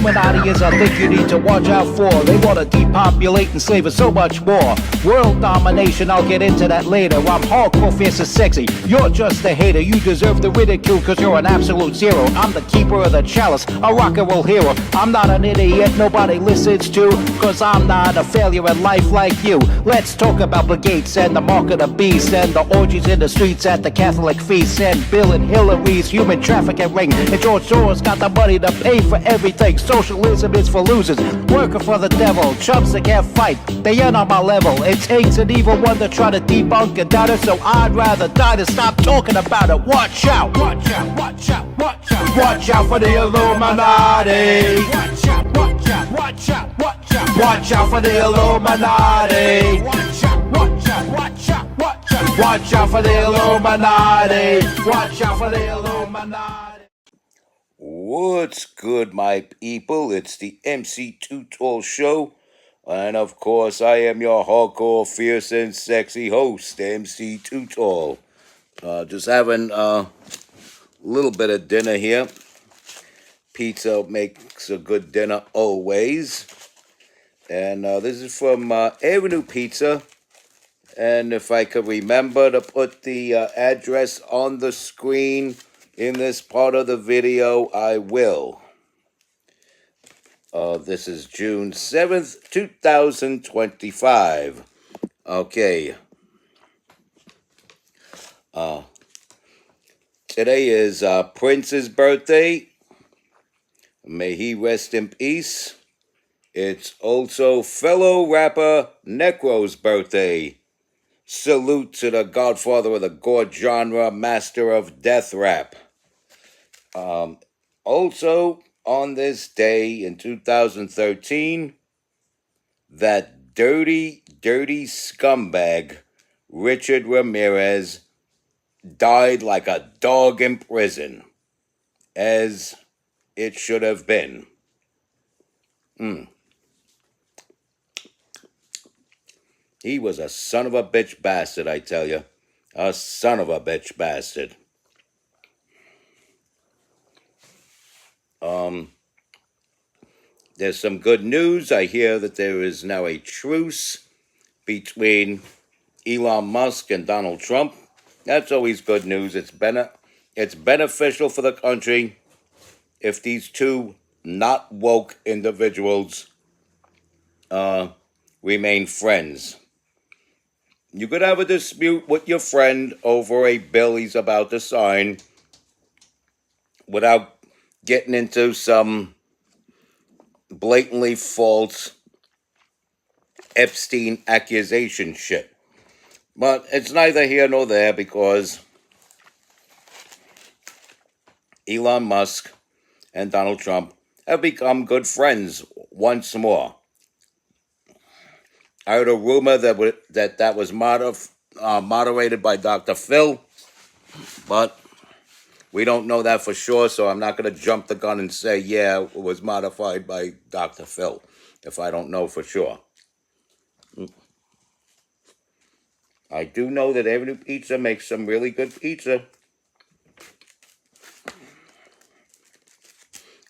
Illuminati is a thing you need to watch out for. They want to depopulate and slave us so much more. World domination, I'll get into that later. I'm hardcore, fierce and sexy. You're just a hater. You deserve the ridicule cause you're an absolute zero. I'm the keeper of the chalice, a rock and roll hero. I'm not an idiot nobody listens to, cause I'm not a failure in life like you. Let's talk about Bill Gates and the mark of the beast, and the orgies in the streets at the Catholic feasts, and Bill and Hillary's human trafficking ring, and George Soros got the money to pay for everything. Socialism is for losers, working for the devil. Chumps that can't fight, they ain't on my level. It takes an evil one to try to debunk and doubt it, so I'd rather die than stop talking about it. Watch out, watch out, watch out, watch out. Watch out for the Illuminati. Watch out, watch out, watch out, watch out. Watch out for the Illuminati. Watch out, watch out, watch out, watch out. Watch out for the Illuminati. Watch out for the Illuminati. What's good, my people? It's the MC Too Tall Show. And of course, I am your hardcore, fierce, and sexy host, MC Too Tall. Just having a little bit of dinner here. Pizza makes a good dinner always. And this is from Avenue Pizza. And if I could remember to put the address on the screen in this part of the video, I will. This is June 7th, 2025. Okay. Today is Prince's birthday. May he rest in peace. It's also fellow rapper Necro's birthday. Salute to the godfather of the gore genre, master of death rap. Also, on this day in 2013, that dirty, dirty scumbag, Richard Ramirez, died like a dog in prison, as it should have been. He was a son of a bitch bastard, I tell you. A son of a bitch bastard. There's some good news. I hear that there is now a truce between Elon Musk and Donald Trump. That's always good news. It's beneficial for the country if these two not woke individuals remain friends. You could have a dispute with your friend over a bill he's about to sign without getting into some blatantly false Epstein accusation shit. But it's neither here nor there because Elon Musk and Donald Trump have become good friends once more. I heard a rumor that was moderated by Dr. Phil, but we don't know that for sure, so I'm not going to jump the gun and say, yeah, it was modified by Dr. Phil, if I don't know for sure. I do know that Avenue Pizza makes some really good pizza.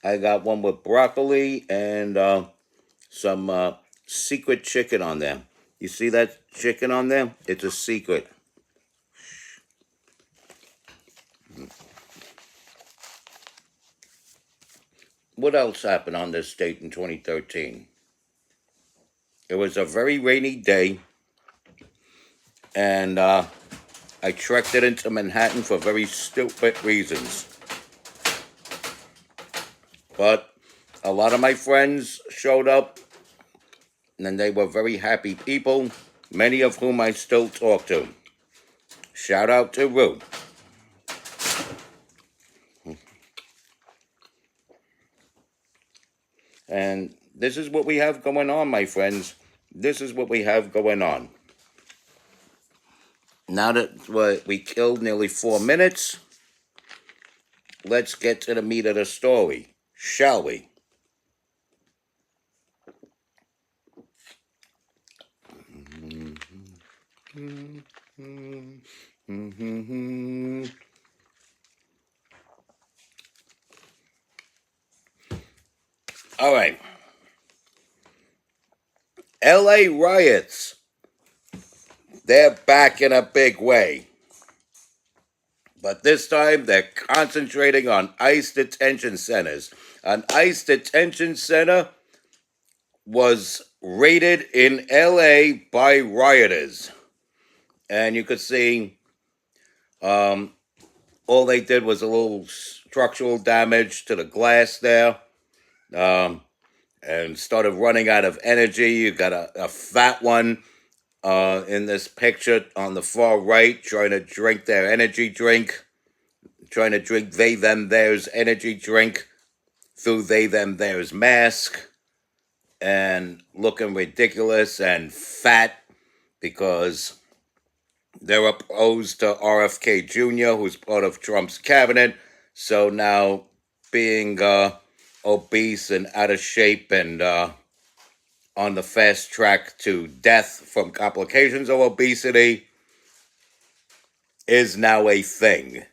I got one with broccoli and some secret chicken on there. You see that chicken on there? It's a secret. What else happened on this date in 2013? It was a very rainy day, and I trekked it into Manhattan for very stupid reasons. But a lot of my friends showed up, and they were very happy people, many of whom I still talk to. Shout out to Rue. And this is what we have going on, my friends. This is what we have going on. Now that we killed nearly 4 minutes, let's get to the meat of the story, shall we? All right. LA riots. They're back in a big way. But this time they're concentrating on ICE detention centers. An ICE detention center was raided in LA by rioters. And you could see all they did was a little structural damage to the glass there, and started running out of energy. You got a fat one in this picture on the far right trying to drink their energy drink, trying to drink they, them, theirs energy drink through they, them, theirs mask, and looking ridiculous and fat because they're opposed to RFK Jr., who's part of Trump's cabinet. So now being obese and out of shape and on the fast track to death from complications of obesity is now a thing.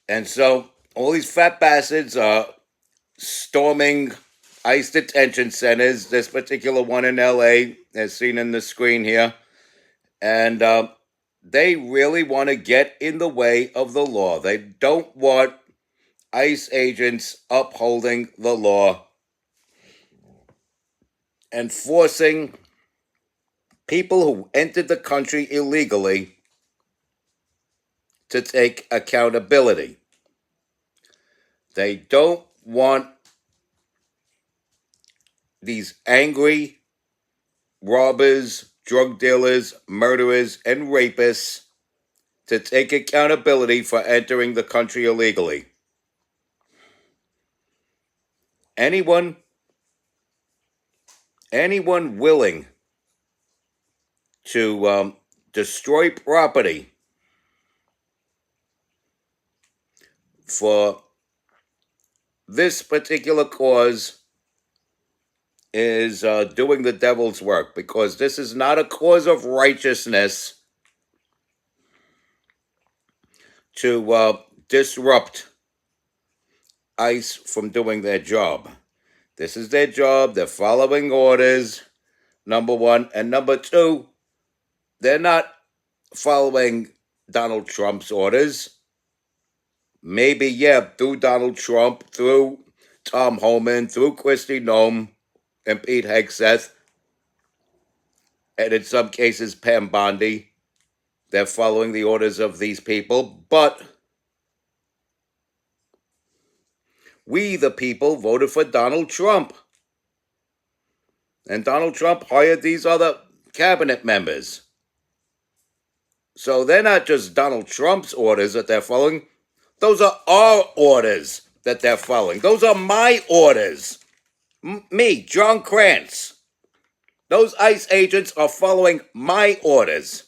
And so all these fat bastards are storming ICE detention centers, this particular one in LA, as seen in the screen here. And they really want to get in the way of the law. They don't want ICE agents upholding the law and forcing people who entered the country illegally to take accountability. They don't want these angry robbers, drug dealers, murderers, and rapists to take accountability for entering the country illegally. Anyone willing to destroy property for this particular cause is doing the devil's work, because this is not a cause of righteousness to disrupt ICE from doing their job. This is their job. They're following orders, number one. And number two, they're not following Donald Trump's orders. Maybe, yeah, through Donald Trump, through Tom Homan, through Kristi Noem and Pete Hegseth, and in some cases Pam Bondi. They're following the orders of these people, but we, the people, voted for Donald Trump. And Donald Trump hired these other cabinet members. So they're not just Donald Trump's orders that they're following. Those are our orders that they're following. Those are my orders. Me, John Krantz. Those ICE agents are following my orders.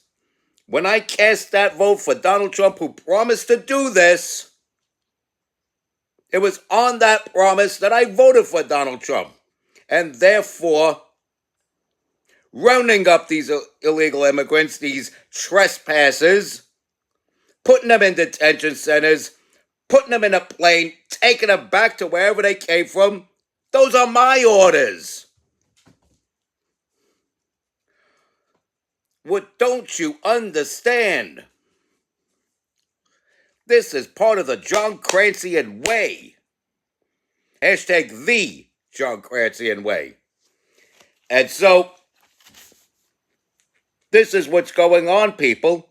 When I cast that vote for Donald Trump, who promised to do this, it was on that promise that I voted for Donald Trump. And therefore, rounding up these illegal immigrants, these trespassers, putting them in detention centers, putting them in a plane, taking them back to wherever they came from, those are my orders. What don't you understand? This is part of the John Krancian way. Hashtag the John Krancian way. And so, this is what's going on, people.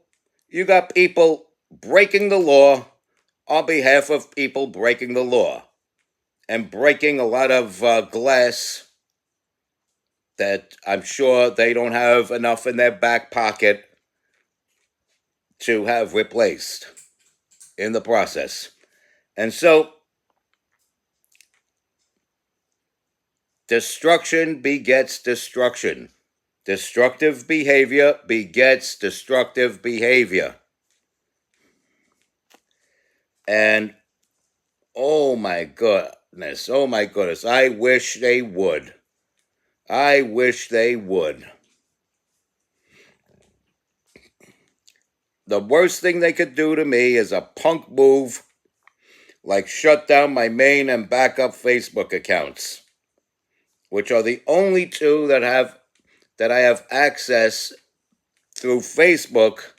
You got people breaking the law on behalf of people breaking the law. And breaking a lot of glass that I'm sure they don't have enough in their back pocket to have replaced in the process. And so, destruction begets destruction. Destructive behavior begets destructive behavior. And oh my goodness, I wish they would. I wish they would. The worst thing they could do to me is a punk move like shut down my main and backup Facebook accounts, which are the only two that I have access through Facebook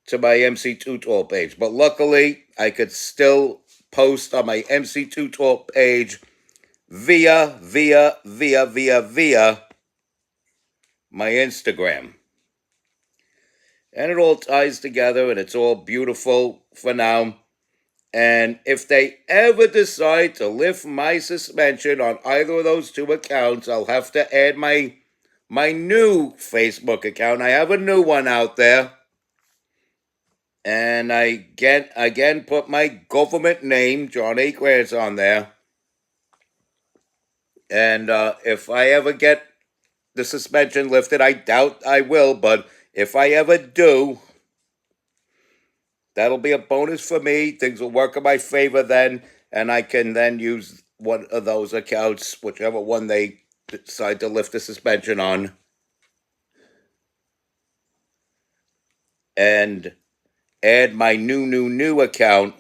to my MC2 Talk page. But luckily, I could still post on my MC2 Talk page via my Instagram. And it all ties together and it's all beautiful for now. And if they ever decide to lift my suspension on either of those two accounts, I'll have to add my new Facebook account. I have a new one out there. And I again put my government name, John A. Grants, on there. And if I ever get the suspension lifted, I doubt I will, but if I ever do, that'll be a bonus for me. Things will work in my favor then, and I can then use one of those accounts, whichever one they decide to lift the suspension on, and add my new account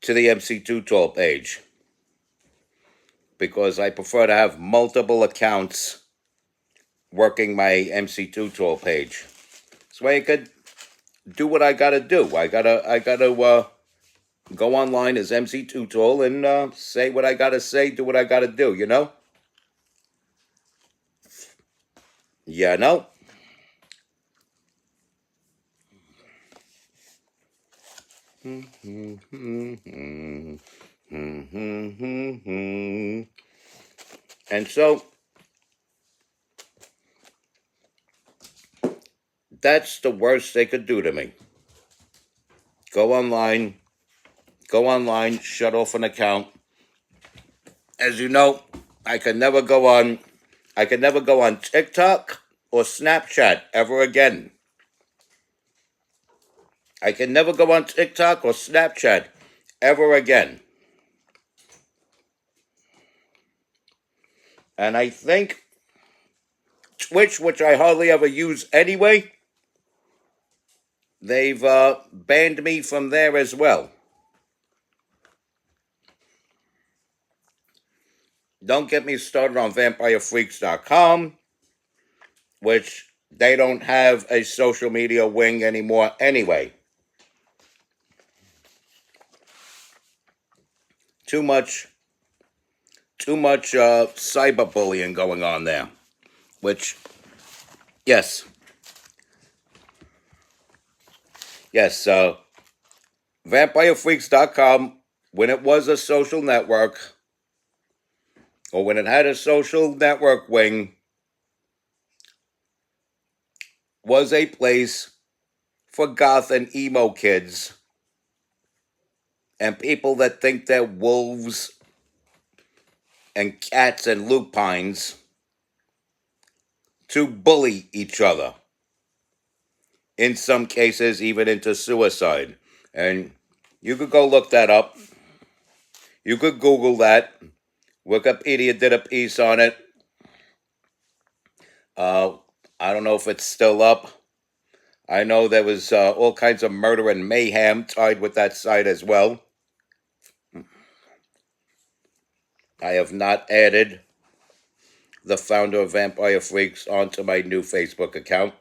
to the MC2 Talk page. Because I prefer to have multiple accounts working my MC2 Talk page. So I could do what I gotta do. I gotta go online as MC2 Tool and say what I gotta say, do what I gotta do, you know? Yeah, no? And so that's the worst they could do to me. Go online, shut off an account. As you know, I could never go on TikTok or Snapchat ever again. I can never go on TikTok or Snapchat ever again. And I think Twitch, which I hardly ever use anyway, they've banned me from there as well. Don't get me started on vampirefreaks.com, which they don't have a social media wing anymore anyway. Too much cyberbullying going on there. Which, yes, vampirefreaks.com, when it was a social network, or when it had a social network wing, was a place for goth and emo kids and people that think they're wolves and cats and lupines to bully each other. In some cases, even into suicide. And you could go look that up. You could Google that. Wikipedia did a piece on it. I don't know if it's still up. I know there was all kinds of murder and mayhem tied with that site as well. I have not added the founder of Vampire Freaks onto my new Facebook account.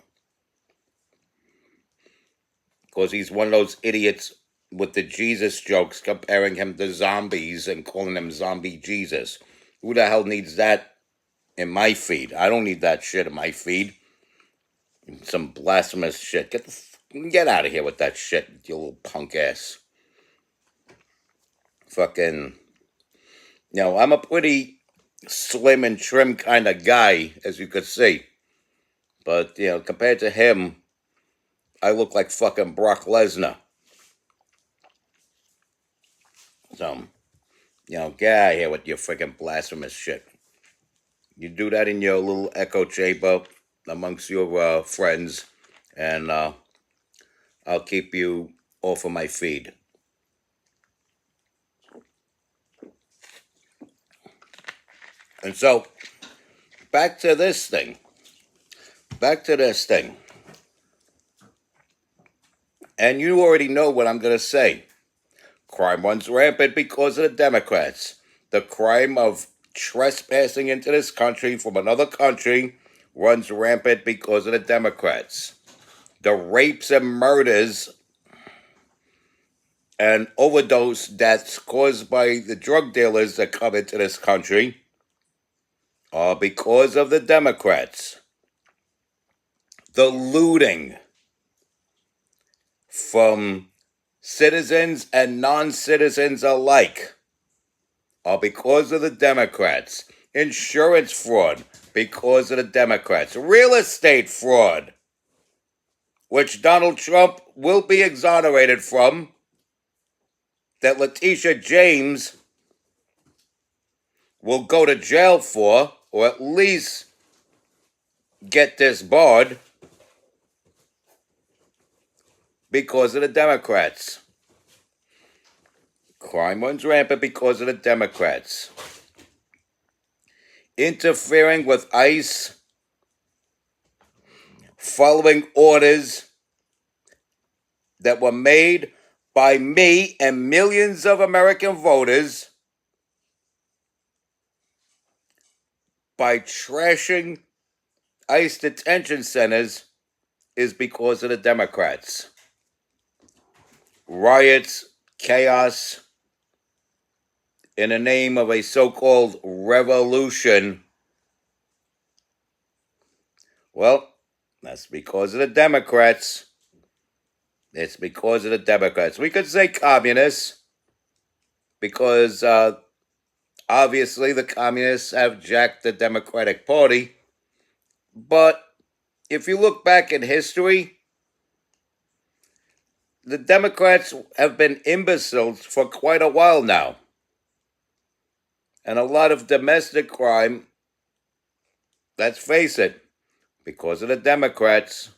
Because he's one of those idiots with the Jesus jokes comparing him to zombies and calling him Zombie Jesus. Who the hell needs that in my feed? I don't need that shit in my feed. Some blasphemous shit. Get out of here with that shit, you little punk ass. Fucking, I'm a pretty slim and trim kind of guy, as you could see. But, compared to him, I look like fucking Brock Lesnar. So, get out of here with your freaking blasphemous shit. You do that in your little echo chamber amongst your friends, and I'll keep you off of my feed. And so, back to this thing. And you already know what I'm going to say. Crime runs rampant because of the Democrats. The crime of trespassing into this country from another country runs rampant because of the Democrats. The rapes and murders and overdose deaths caused by the drug dealers that come into this country are because of the Democrats. The looting from citizens and non-citizens alike are because of the Democrats. Insurance fraud because of the Democrats. Real estate fraud, which Donald Trump will be exonerated from, that Letitia James will go to jail for, or at least get disbarred, because of the Democrats. Crime runs rampant because of the Democrats. Interfering with ICE, following orders that were made by me and millions of American voters, by trashing ICE detention centers, is because of the Democrats. Riots, chaos, in the name of a so-called revolution. Well, that's because of the Democrats. It's because of the Democrats. We could say communists, because obviously the communists have jacked the Democratic Party. But if you look back in history, the Democrats have been imbeciles for quite a while now. And a lot of domestic crime, let's face it, because of the Democrats,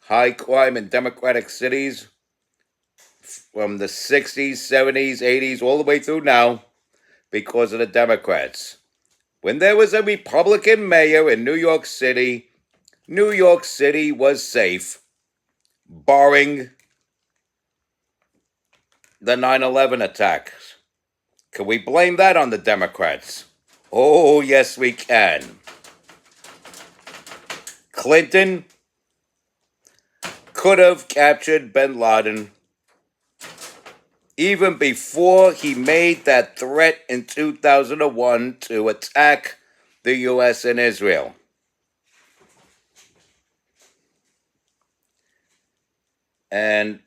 high crime in Democratic cities from the 60s, 70s, 80s, all the way through now, because of the Democrats. When there was a Republican mayor in New York City was safe, barring the 9/11 attacks. Can we blame that on the Democrats? Oh, yes, we can. Clinton could have captured bin Laden even before he made that threat in 2001 to attack the U.S. and Israel. And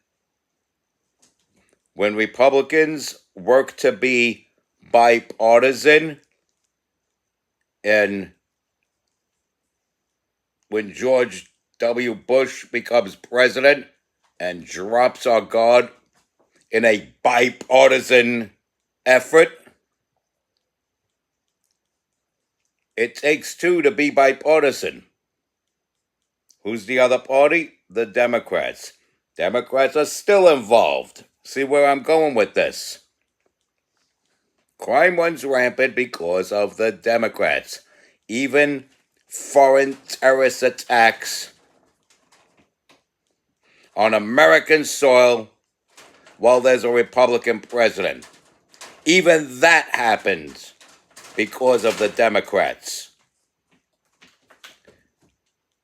when Republicans work to be bipartisan, and when George W. Bush becomes president and drops our guard in a bipartisan effort, it takes two to be bipartisan. Who's the other party? The Democrats. Democrats are still involved. See where I'm going with this? Crime runs rampant because of the Democrats. Even foreign terrorist attacks on American soil while there's a Republican president. Even that happens because of the Democrats.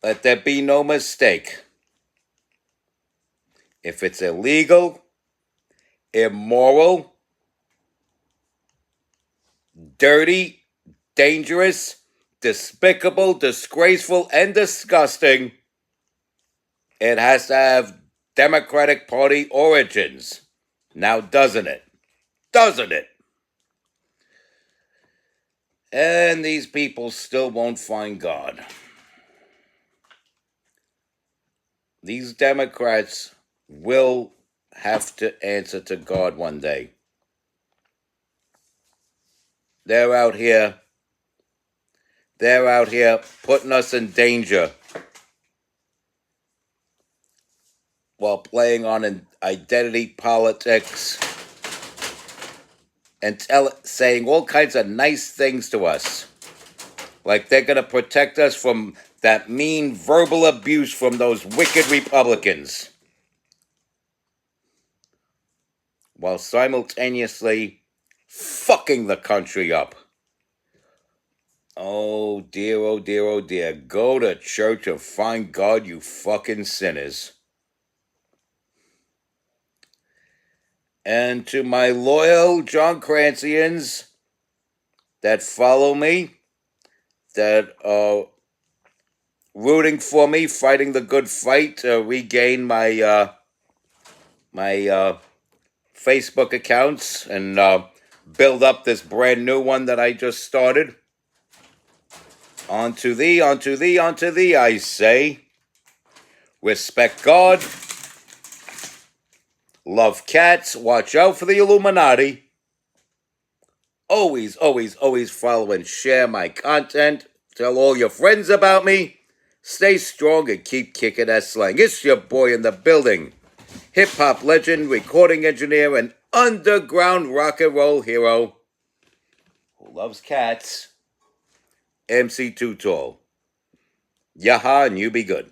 Let there be no mistake. If it's illegal, immoral, dirty, dangerous, despicable, disgraceful, and disgusting, it has to have Democratic Party origins. Now, doesn't it? Doesn't it? And these people still won't find God. These Democrats will have to answer to God one day. They're out here putting us in danger while playing on an identity politics and saying all kinds of nice things to us. Like they're going to protect us from that mean verbal abuse from those wicked Republicans. while simultaneously fucking the country up. Oh dear, oh dear, oh dear. Go to church and find God, you fucking sinners. And to my loyal John Crancians that follow me, that are rooting for me, fighting the good fight to regain my Facebook accounts and build up this brand new one that I just started. Unto thee, unto thee, unto thee, I say. Respect God. Love cats. Watch out for the Illuminati. Always, always, always follow and share my content. Tell all your friends about me. Stay strong and keep kicking that slang. It's your boy in the building. Hip-hop legend, recording engineer, and underground rock and roll hero who loves cats, MC Too Tall. Yaha, and you be good.